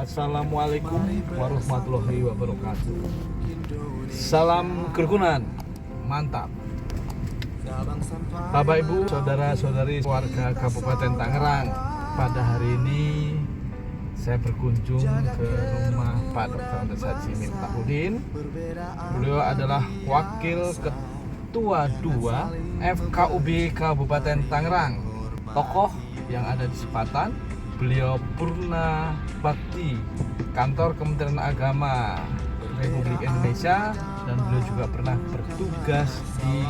Assalamualaikum warahmatullahi wabarakatuh. Salam kerukunan, mantap. Bapak Ibu, saudara-saudari warga Kabupaten Tangerang, pada hari ini saya berkunjung ke rumah Pak Dr. Andes Haji Miftahudin. Beliau adalah Wakil Ketua 2 FKUB Kabupaten Tangerang, tokoh yang ada di Sepatan. Beliau purna bakti kantor Kementerian Agama Republik Indonesia, dan beliau juga pernah bertugas di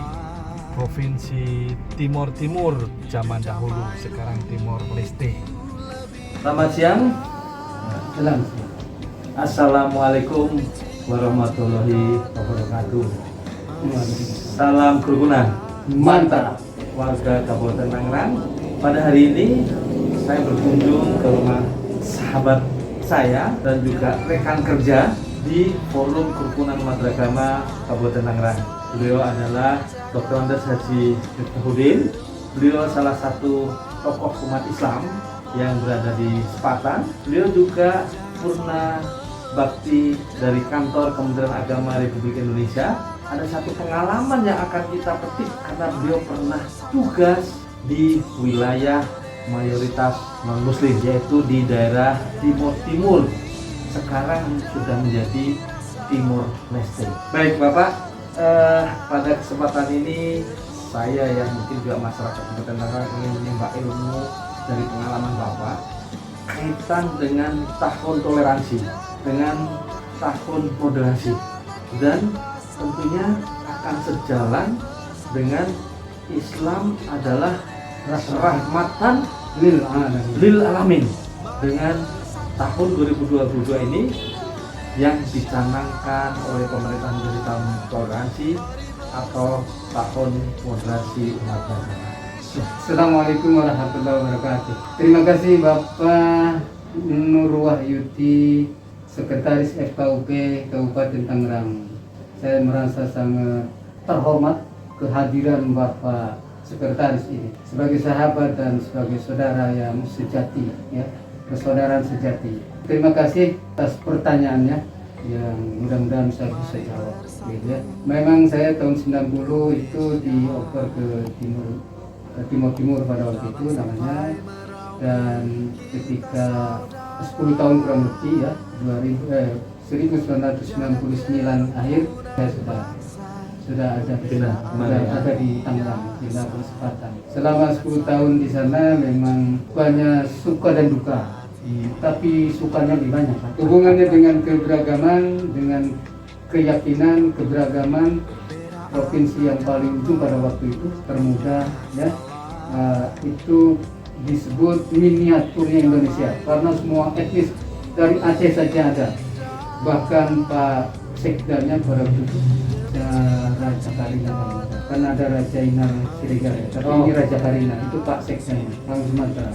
Provinsi Timur Timur zaman dahulu, sekarang Timor Leste. Selamat siang. Assalamualaikum warahmatullahi wabarakatuh. Salam kerukunan, mantap warga Kabupaten Tangerang. Pada hari ini saya berkunjung ke rumah sahabat saya dan juga rekan kerja di Forum Kerukunan Umat Beragama Kabupaten Tangerang. Beliau adalah Dr. Andes Haji Miftahudin. Beliau salah satu tokoh umat Islam yang berada di Sepatan. Beliau juga purna bakti dari kantor Kementerian Agama Republik Indonesia. Ada satu pengalaman yang akan kita petik karena beliau pernah tugas di wilayah mayoritas non-muslim, yaitu di daerah Timur Timur, sekarang sudah menjadi Timor Leste. Baik Bapak, pada kesempatan ini saya yang mungkin juga masyarakat Kabupaten Tangerang ingin menimba ilmu dari pengalaman Bapak kaitan dengan tahun toleransi, dengan tahun moderasi, dan tentunya akan sejalan dengan Islam adalah rahmatan lil alamin, dengan tahun 2022 ini yang dicanangkan oleh pemerintah menjadi tahun toleransi atau tahun moderasi umat beragama. Assalamualaikum warahmatullahi wabarakatuh. Terima kasih Bapak Nur Wahyudi, Sekretaris FKUB Kabupaten Tangerang. Saya merasa sangat terhormat kehadiran Bapak Sekretaris ini sebagai sahabat dan sebagai saudara yang sejati, ya, persaudaraan sejati. Terima kasih atas pertanyaannya yang mudah-mudahan saya bisa jawab, ya. Memang saya tahun 90 itu dioper ke Timur Timur pada waktu itu namanya, dan ketika 10 tahun kurang lebih, ya, 1999 akhir saya sudah ada di Tangerang, Tinggal Sepatan. Selama 10 tahun di sana memang banyak suka dan duka, tapi sukanya lebih banyak. Hubungannya dengan keberagaman, dengan keyakinan keberagaman provinsi yang paling ujung pada waktu itu, termuda, ya, itu disebut miniaturnya Indonesia karena semua etnis dari Aceh saja ada. Bahkan Pak Sekdanya pada waktu itu Raja Karina, kan ada Raja Inal Siregar, tapi ini Raja Karina, itu Pak Sekdanya, orang Sumatera.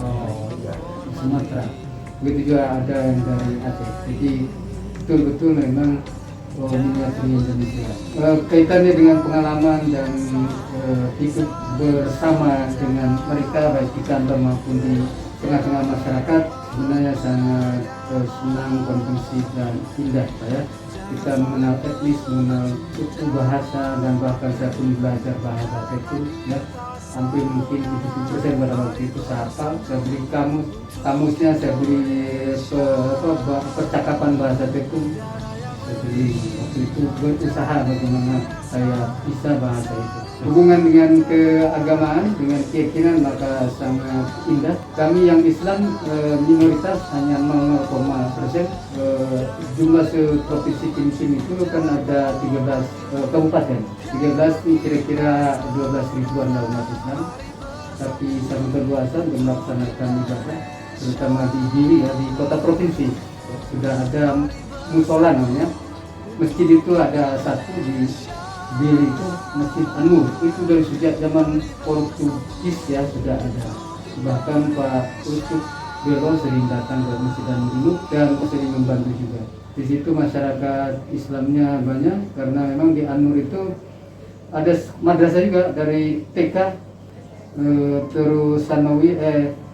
Sumatera. Begitu juga ada yang dari Aceh. Jadi betul-betul memang miniatur Indonesia. Kaitannya dengan pengalaman dan ikut bersama dengan mereka baik di kantor maupun di tengah-tengah masyarakat, sebenarnya sangat senang, kondusif dan indah, ya. Kita mengenal etnis, mengenal suku, bahasa, dan bahkan saya pun belajar bahasa itu, ya, hampir mungkin 70% pada waktu itu saya hafal. Saya beri kamusnya, saya beri percakapan bahasa itu, saya beri waktu itu berusaha bagaimana saya bisa bahasa itu. Hubungan dengan keagamaan, dengan keyakinan maka sangat indah. Kami yang Islam minoritas hanya 0,% jumlah seprovinsi Timsim itu kan ada 13 kabupaten. 13 ini kira-kira 12 ribuan umat Islam. Tapi sangat berluasa untuk melaksanakan ibadah, terutama di Gili, ya, di kota provinsi. Sudah ada musola namanya. Masjid itu ada satu di Gili itu, Masjid Anur, itu dari sejak zaman Portugis, ya, sudah ada. Bahkan Pak Uskup Belo sering datang ke Masjid Anur dulu dan sering membantu juga. Di situ masyarakat Islamnya banyak karena memang di Anur itu ada madrasah juga dari TK, terus Sanawi,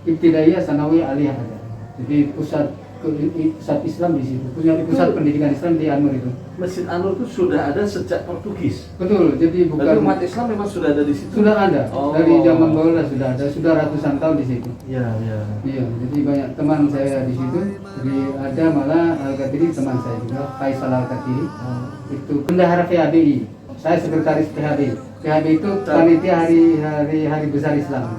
Ibtidaiyah, Sanawi, Aliyah ada. Jadi pusat pusat Islam di situ, punya pusat pendidikan Islam di Anur itu. Masjid Anur itu sudah ada sejak Portugis. Betul, jadi Berarti bukan umat Islam memang sudah ada di situ. sudah ada Oh. dari zaman bahula sudah ada, sudah ratusan tahun di situ. Iya, iya. Iya, jadi banyak teman saya di situ. Jadi ada malah Al-Katiri teman saya juga, Faisal Al-Katiri. Oh. Itu bendahara PHBI. Saya sekretaris PHBI. PHBI itu panitia hari besar Islam.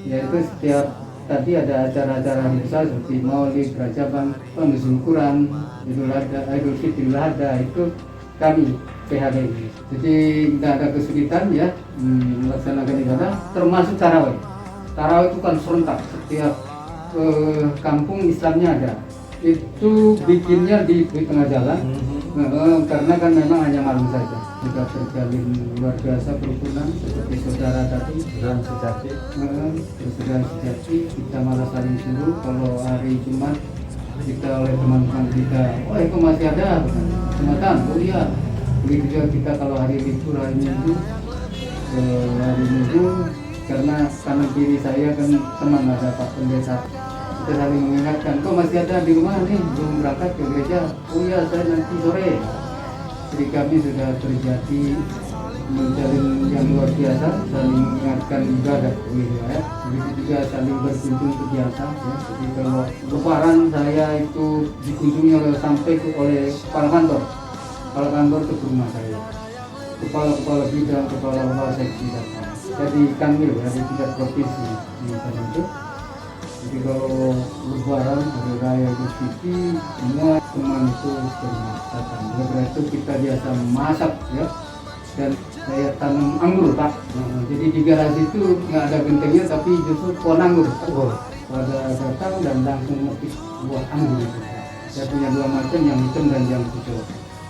Yaitu setiap tadi ada acara-acara hari besar seperti Maulid, Rajabang, Nuzul Quran, Idul Adha, Idul Fitri, Idul Adha, itu kami PHBI. Jadi tidak ada kesulitan ya melaksanakan ibadah, termasuk tarawih. Tarawih itu kan serentak, setiap kampung Islamnya ada. Itu bikinnya di tengah jalan. Karena kan memang hanya malam saja sudah terjalin luar biasa kerukunan seperti saudara tadi Dan sejati. saudara sejati. Kita malah saling suruh kalau hari Jumat kita oleh teman-teman kita, oh itu masih ada Jumatan, oh iya. Begitu juga kita kalau hari libur hari Minggu, karena kanan kiri saya kan teman ada Pak Pendeta, kita saling mengingatkan, kok masih ada di rumah nih, belum berangkat ke gereja, oh iya saya nanti sore. Jadi kami sudah terjadi menjalin yang luar biasa, saling mengingatkan ibadah gitu ya. Begitu juga saling berkunjung itu biasa ya. Jadi kalau lebaran saya itu dikunjungi oleh kepala kantor ke rumah saya, kepala bidang, kepala seksi datang. Jadi kanwil ya, di tingkat provinsi di sana itu. Jadi kalau lebaran, hari raya, Idul Fitri, semua teman itu datang. Oleh karena itu kita biasa masak ya, dan saya tanam anggur Pak. Jadi di garasi itu nggak ada gentengnya, tapi justru pohon anggur. Pada datang dan langsung memetik buah anggur itu Pak. Saya punya dua macam, yang hitam dan yang hijau.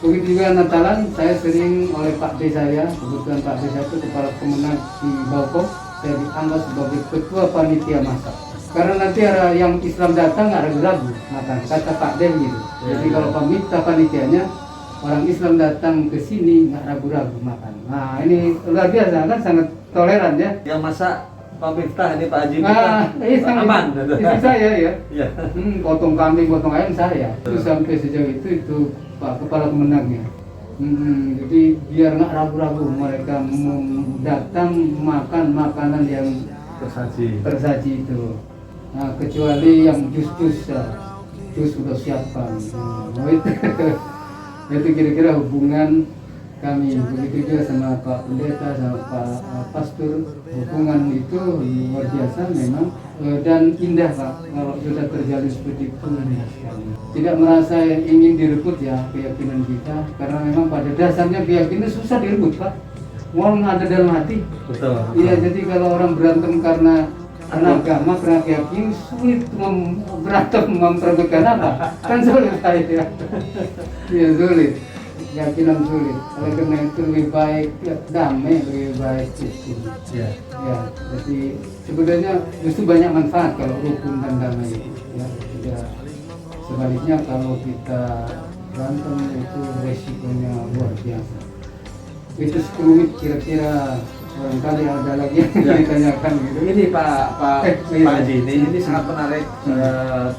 Begitu juga Natalan, saya sering oleh Pak D saya, kebetulan Pak D saya itu kepala kemenang di Baukom, saya dianggap sebagai ketua panitia masak. Karena nanti ada yang Islam datang nggak ragu-ragu makan, kata Pak D gitu. Jadi kalau peminta panitianya orang Islam datang ke sini nggak ragu-ragu makan. Nah ini luar biasa kan, sangat toleran ya. Yang masak Pak Miftah ini Pak Haji Miftah, aman. Istri saya ya. Iya. Potong kambing, potong ayam saya. Itu sampai sejauh itu Pak Kepala Kemenangnya. Jadi biar nggak ragu-ragu mereka datang makan makanan yang tersaji itu. Nah, kecuali yang jus sudah siapkan. Itu kira-kira hubungan kami. Begitu juga sama Pak Pendeta, sama Pak Pastor, hubungan itu luar biasa memang, dan indah Pak. Kalau sudah terjalin seperti itu, tidak merasa ingin direbut ya keyakinan kita, karena memang pada dasarnya keyakinan susah direbut Pak. Wong ada dalam hati. Betul. Iya, jadi kalau orang berantem karena agama, karena keyakinan, sulit berantem memperebutkan apa? Kan sulit ya. Iya sulit. Keyakinan sulit. Oleh karena itu lebih baik ya, damai, lebih baik itu. Ya. Ya, jadi sebenarnya justru banyak manfaat kalau rukun dan damai itu. Ya, tidak. Sebaliknya kalau kita berantem itu resikonya luar biasa. Itu 10 kira-kira. Barangkali ada lagi yang ditanyakan gitu. Ini Pak Haji, ini sangat menarik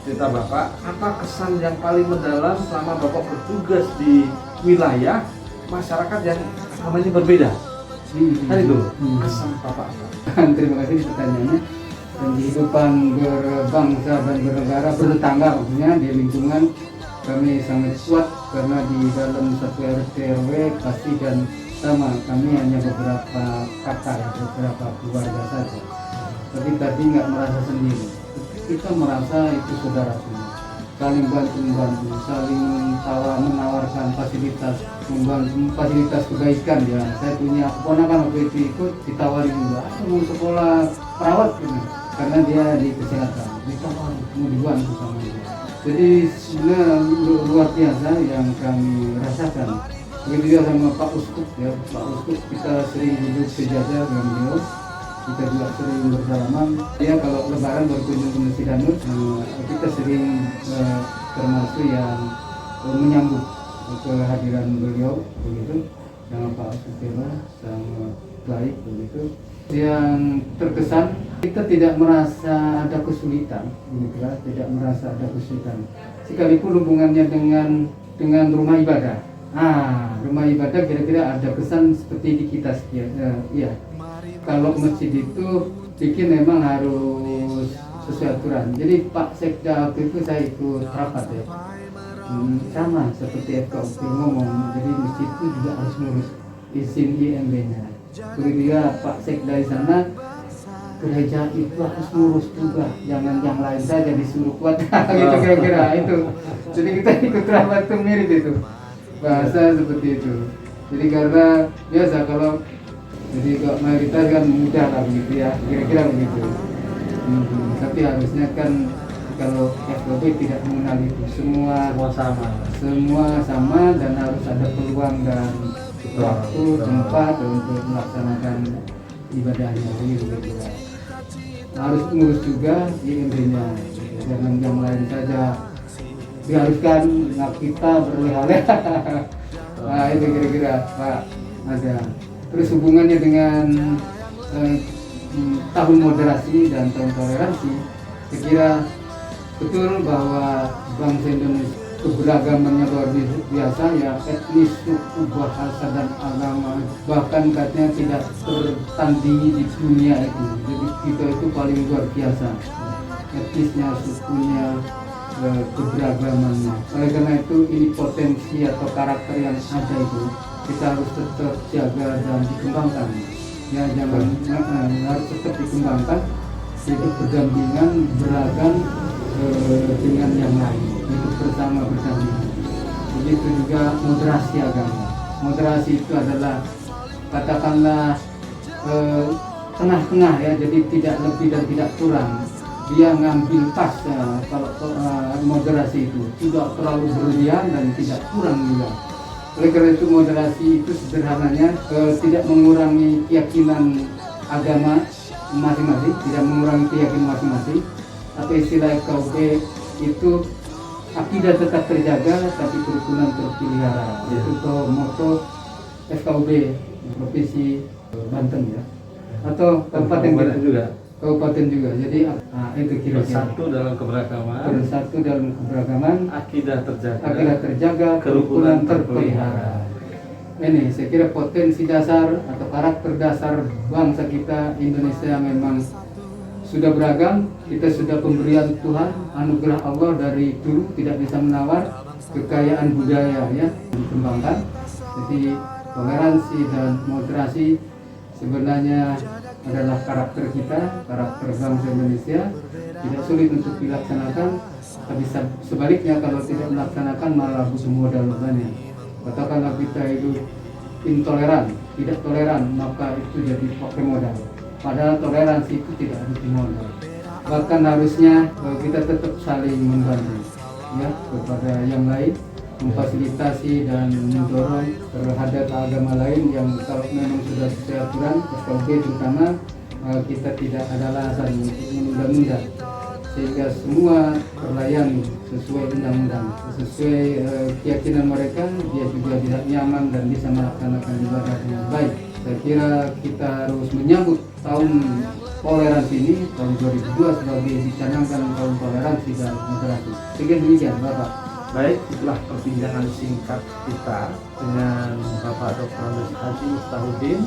cerita Bapak. Apa kesan yang paling mendalam selama Bapak bertugas di wilayah masyarakat yang namanya berbeda? Kan itu kesan Bapak. Terima kasih pertanyaannya. Dan kehidupan berbangsa dan bernegara, bertetangga maksudnya di lingkungan kami sangat kuat, karena di dalam satu RT RW pasti dan sama, kami hanya beberapa kakak, beberapa keluarga saja. Tapi tadi nggak merasa sendiri. Kita merasa itu saudara semua. Saling bantu-bantu, saling menawarkan fasilitas, membantu fasilitas kebaikan ya. Saya punya keponakan waktu itu ikut ditawari juga, mau sekolah perawat gitu. Karena dia di kesehatan, ditawari mau dibantu sama dia. Jadi sebenarnya luar biasa yang kami rasakan. Begitu juga sama Pak Uskup ya, Pak Uskup kita sering duduk sejajar dengan beliau, kita juga sering bersalaman. Dia kalau lebaran berkunjung ke Masjid Anur, kita sering termasuk yang menyambut kehadiran beliau begitu, sama Pak Uskup sama baik begitu. Yang terkesan kita tidak merasa ada kesulitan, begitu ya, tidak merasa ada kesulitan. Sekalipun hubungannya dengan rumah ibadah. Rumah ibadah kira-kira ada kesan seperti di kita sekian. Iya. Kalau masjid itu bikin memang harus sesuai aturan. Jadi Pak Sekda waktu itu saya ikut rapat ya. Sama seperti FKUP ngomong, jadi masjid itu juga harus ngurus izin IMB-nya. Begitu ya Pak Sekda di sana, gereja itu harus ngurus juga, jangan yang lain saja disuruh kuat. Gitu kira-kira itu. Jadi kita ikut rapat itu mirip itu, bahasa seperti itu. Jadi karena biasa kalau mayoritas kan mudah lah begitu ya, kira-kira begitu. Tapi harusnya kan kalau FKB tidak mengenal itu, semua sama dan harus ada peluang dan waktu tempat untuk melaksanakan ibadahnya begitu. Harus ngurus juga IMB-nya, jangan yang lain saja diharuskan kita berleha-leha. Itu kira-kira Pak ada. Terus hubungannya dengan tahun moderasi dan tahun toleransi, saya kira betul bahwa bangsa Indonesia keberagamannya luar biasa ya, etnis, suku, bahasa dan agama, bahkan katanya tidak tertandingi di dunia itu. Jadi kita itu paling luar biasa, etnisnya, sukunya, keberagamannya. Oleh karena itu ini potensi atau karakter yang ada itu kita harus tetap jaga dan dikembangkan. Ya jangan harus tetap dikembangkan, hidup berdampingan, beragam dengan yang lain, hidup bersama. Begitu juga moderasi agama. Moderasi itu adalah katakanlah tengah-tengah ya, jadi tidak lebih dan tidak kurang. Dia ngambil pas kalau moderasi itu tidak terlalu berlebihan dan tidak kurang juga. Oleh karena itu moderasi itu sederhananya tidak mengurangi keyakinan agama masing-masing, tidak mengurangi keyakinan masing-masing. Atau istilah FKUP itu akidah tetap terjaga tapi kerukunan terpelihara. Itu moto FKUP Provinsi Banten ya, atau kabupaten juga. Kabupaten juga. Jadi itu kira-kira bersatu dalam keberagaman. Bersatu dalam keberagaman. Akidah terjaga. Kerukunan terpelihara. Ini saya kira potensi dasar atau karakter dasar bangsa kita Indonesia memang sudah beragam. Kita sudah pemberian Tuhan, anugerah Allah dari dulu, tidak bisa menawar, kekayaan budaya ya dikembangkan. Jadi toleransi dan moderasi sebenarnya adalah karakter kita, karakter bangsa Indonesia. Tidak sulit untuk dilaksanakan, tapi sebaliknya kalau tidak melaksanakan malah butuh modal banyak. Katakanlah kita itu intoleran, tidak toleran, maka itu jadi pakai modal. Padahal toleransi itu tidak butuh modal. Bahkan harusnya kita tetap saling membantu ya kepada yang lain, memfasilitasi dan mendorong terhadap agama lain yang kalau memang sudah sesuai aturan SKUP terutama, kita tidak ada alasan untuk menunda-nunda sehingga semua terlayani sesuai undang-undang, sesuai keyakinan mereka. Dia juga tidak nyaman dan bisa melaksanakan ibadah dengan baik. Saya kira kita harus menyambut tahun toleransi ini, tahun 2002 sebagai dicanangkan tahun toleransi dan moderasi. Sekian demikian Bapak. Baik, itulah perbincangan singkat kita dengan Bapak Dr. Andes Haji Miftahudin,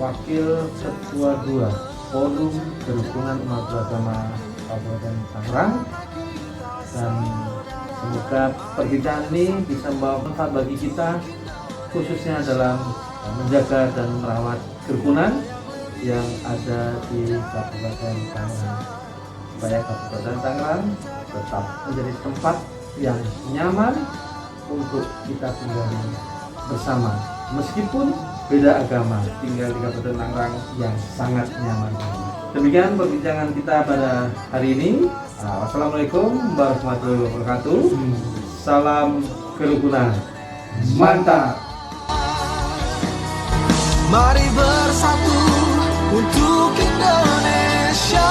Wakil Ketua 2 Forum Kerukunan Umat Beragama Kabupaten Tangerang, dan semoga perbincangan ini bisa membawa manfaat bagi kita, khususnya dalam menjaga dan merawat kerukunan yang ada di Kabupaten Tangerang, supaya Kabupaten Tangerang tetap menjadi tempat yang nyaman untuk kita tinggal bersama, meskipun beda agama, tinggal di Kabupaten Tangerang yang sangat nyaman. Demikian perbincangan kita pada hari ini. Wassalamualaikum warahmatullahi wabarakatuh. Salam kerukunan. Mantap. Mari bersatu untuk Indonesia.